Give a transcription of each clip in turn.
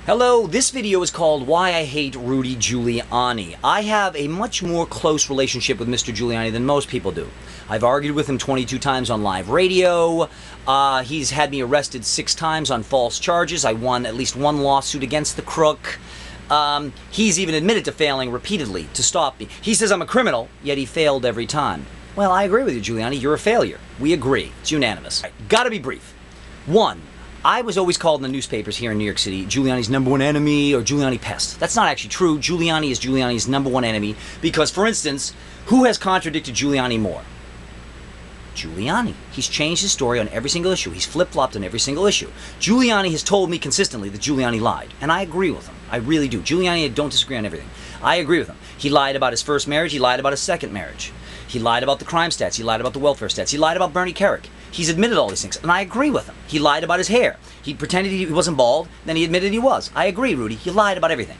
Hello, this video is called Why I Hate Rudy Giuliani. I have a much more close relationship with Mr. Giuliani than most people do. I've argued with him 22 times on live radio. He's had me arrested 6 times on false charges. I won at least 1 lawsuit against the crook. He's even admitted to failing repeatedly to stop me. He says I'm a criminal, yet he failed every time. Well, I agree with you, Giuliani. You're a failure. We agree. It's unanimous. Gotta be brief. 1. I was always called in the newspapers here in New York City Giuliani's #1 enemy or Giuliani pest. That's not actually true. Giuliani is Giuliani's #1 enemy because, for instance, who has contradicted Giuliani more? Giuliani. He's changed his story on every single issue. He's flip-flopped on every single issue. Giuliani has told me consistently that Giuliani lied, and I agree with him. I really do. Giuliani, I don't disagree on everything. I agree with him. He lied about his first marriage. He lied about his second marriage. He lied about the crime stats. He lied about the welfare stats. He lied about Bernie Kerik. He's admitted all these things, and I agree with him. He lied about his hair. He pretended he wasn't bald, then he admitted he was. I agree, Rudy. He lied about everything.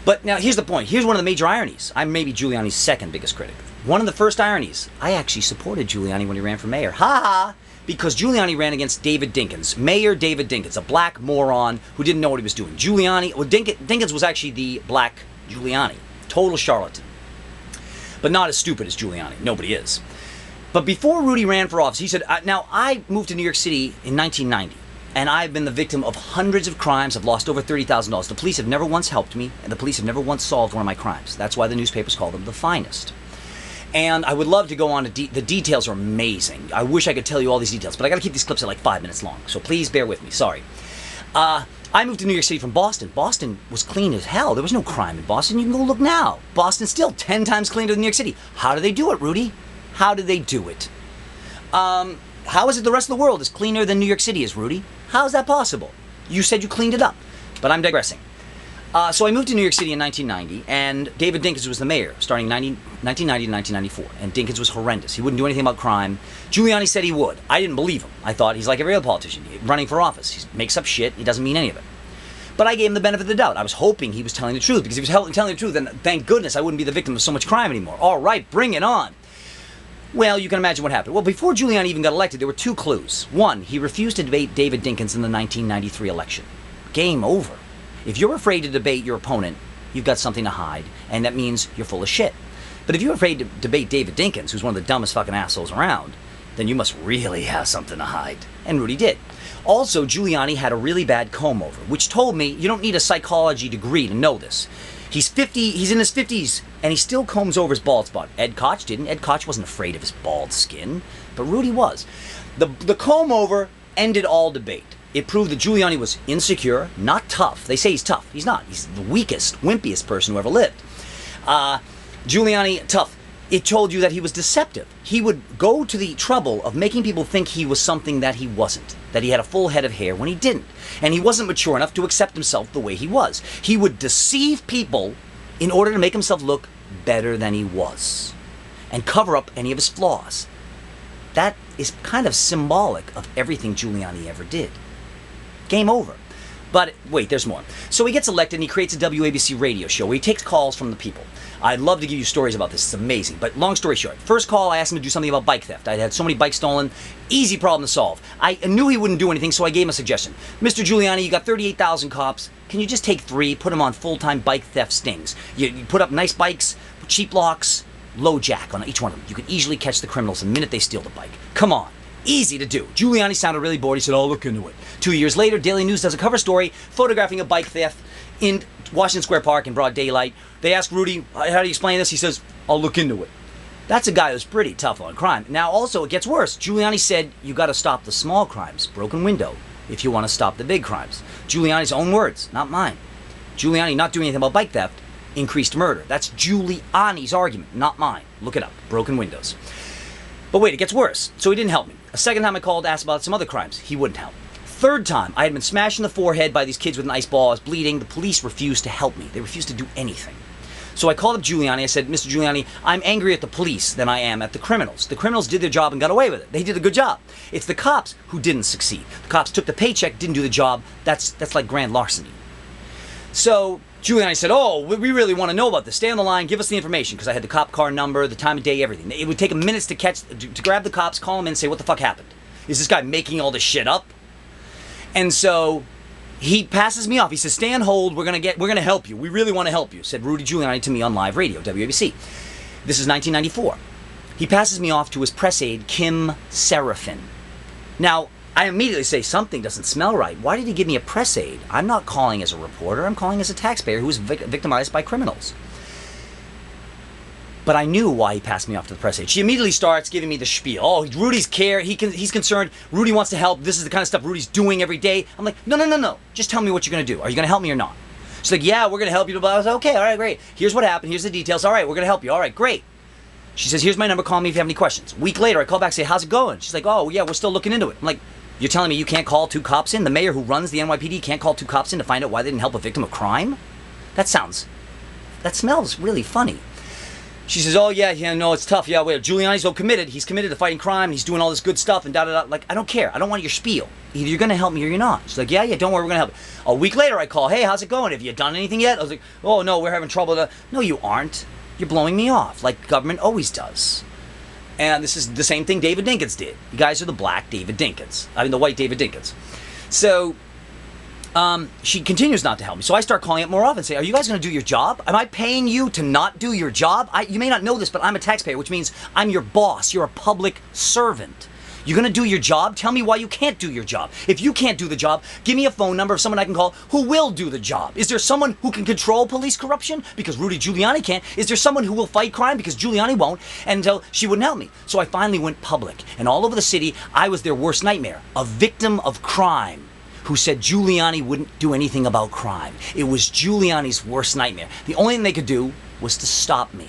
But now, here's the point. Here's one of the major ironies. I'm maybe Giuliani's second biggest critic. One of the first ironies, I actually supported Giuliani when he ran for mayor. Ha-ha! Because Giuliani ran against David Dinkins. Mayor David Dinkins, a black moron who didn't know what he was doing. Dinkins was actually the black Giuliani. Total charlatan. But not as stupid as Giuliani. Nobody is. But before Rudy ran for office, he said, now, I moved to New York City in 1990, and I've been the victim of hundreds of crimes. I've lost over $30,000. The police have never once helped me, and the police have never once solved one of my crimes. That's why the newspapers call them the finest. And I would love to go on to the details are amazing. I wish I could tell you all these details, but I got to keep these clips at like 5 minutes long, so please bear with me. Sorry. I moved to New York City from Boston. Boston was clean as hell. There was no crime in Boston. You can go look now. Boston's still 10 times cleaner than New York City. How do they do it, Rudy? How did they do it? How is it the rest of the world is cleaner than New York City is, Rudy? How is that possible? You said you cleaned it up, but I'm digressing. So I moved to New York City in 1990, and David Dinkins was the mayor, starting 1990 to 1994, and Dinkins was horrendous. He wouldn't do anything about crime. Giuliani said he would. I didn't believe him. I thought he's like every other politician, running for office. He makes up shit. He doesn't mean any of it. But I gave him the benefit of the doubt. I was hoping he was telling the truth, because if he was telling the truth, then thank goodness I wouldn't be the victim of so much crime anymore. All right, bring it on. Well, you can imagine what happened. Well, before Giuliani even got elected, there were 2 clues. 1, he refused to debate David Dinkins in the 1993 election. Game over. If you're afraid to debate your opponent, you've got something to hide, and that means you're full of shit. But if you're afraid to debate David Dinkins, who's one of the dumbest fucking assholes around, then you must really have something to hide. And Rudy did. Also, Giuliani had a really bad comb-over, which told me you don't need a psychology degree to know this. He's in his 50s, and he still combs over his bald spot. Ed Koch didn't. Ed Koch wasn't afraid of his bald skin, but Rudy was. The comb-over ended all debate. It proved that Giuliani was insecure, not tough. They say he's tough. He's not. He's the weakest, wimpiest person who ever lived. Giuliani, tough. It told you that he was deceptive. He would go to the trouble of making people think he was something that he wasn't, that he had a full head of hair when he didn't, and he wasn't mature enough to accept himself the way he was. He would deceive people in order to make himself look better than he was and cover up any of his flaws. That is kind of symbolic of everything Giuliani ever did. Game over. But wait, there's more. So he gets elected and he creates a WABC radio show where he takes calls from the people. I'd love to give you stories about this. It's amazing. But long story short, first call, I asked him to do something about bike theft. I'd had so many bikes stolen. Easy problem to solve. I knew he wouldn't do anything, so I gave him a suggestion. Mr. Giuliani, you got 38,000 cops. Can you just take 3, put them on full-time bike theft stings? You put up nice bikes, cheap locks, low jack on each one of them. You can easily catch the criminals the minute they steal the bike. Come on. Easy to do. Giuliani sounded really bored. He said, I'll look into it. 2 years later, Daily News does a cover story photographing a bike theft in Washington Square Park in broad daylight. They ask Rudy, how do you explain this? He says, I'll look into it. That's a guy who's pretty tough on crime. Now, also, it gets worse. Giuliani said, you got to stop the small crimes, broken window, if you want to stop the big crimes. Giuliani's own words, not mine. Giuliani not doing anything about bike theft, increased murder. That's Giuliani's argument, not mine. Look it up. Broken windows. But wait, it gets worse. So he didn't help me. A second time I called, asked about some other crimes. He wouldn't help. Third time, I had been smashed in the forehead by these kids with an ice ball. I was bleeding. The police refused to help me. They refused to do anything. So I called up Giuliani. I said, Mr. Giuliani, I'm angrier at the police than I am at the criminals. The criminals did their job and got away with it. They did a good job. It's the cops who didn't succeed. The cops took the paycheck, didn't do the job. That's like grand larceny. So Giuliani said, oh, we really want to know about this. Stay on the line. Give us the information. Because I had the cop car number, the time of day, everything. It would take him minutes to grab the cops, call them in, and say, what the fuck happened? Is this guy making all this shit up? And so He passes me off. He says, "Stay on hold. We're gonna help you. We really want to help you," said Rudy Giuliani to me on live radio, WABC. This is 1994. He passes me off to his press aide, Kim Seraphin. Now, I immediately say, something doesn't smell right. Why did he give me a press aide? I'm not calling as a reporter. I'm calling as a taxpayer who was victimized by criminals. But I knew why he passed me off to the press aide. She immediately starts giving me the spiel. Oh, Rudy's he's concerned. Rudy wants to help. This is the kind of stuff Rudy's doing every day. I'm like, no. Just tell me what you're going to do. Are you going to help me or not? She's like, yeah, we're going to help you. I was like, okay, all right, great. Here's what happened. Here's the details. All right, we're going to help you. All right, great. She says, here's my number. Call me if you have any questions. A week later, I call back and say, how's it going? She's like, oh, yeah, we're still looking into it. I'm like, you're telling me you can't call 2 cops in? The mayor who runs the NYPD can't call 2 cops in to find out why they didn't help a victim of crime? That smells really funny. She says, oh, yeah, no, it's tough. Yeah, wait, Giuliani's so committed. He's committed to fighting crime. He's doing all this good stuff and da-da-da. Like, I don't care. I don't want your spiel. Either you're going to help me or you're not. She's like, yeah, don't worry, we're going to help you. A week later, I call, hey, how's it going? Have you done anything yet? I was like, oh, no, we're having trouble. No, you aren't. You're blowing me off, like government always does. And this is the same thing David Dinkins did. You guys are the black David Dinkins. I mean, the white David Dinkins. So she continues not to help me. So I start calling up more often and say, are you guys going to do your job? Am I paying you to not do your job? You may not know this, but I'm a taxpayer, which means I'm your boss. You're a public servant. You're going to do your job? Tell me why you can't do your job. If you can't do the job, give me a phone number of someone I can call who will do the job. Is there someone who can control police corruption? Because Rudy Giuliani can't. Is there someone who will fight crime? Because Giuliani won't. And she wouldn't help me. So I finally went public. And all over the city, I was their worst nightmare. A victim of crime who said Giuliani wouldn't do anything about crime. It was Giuliani's worst nightmare. The only thing they could do was to stop me.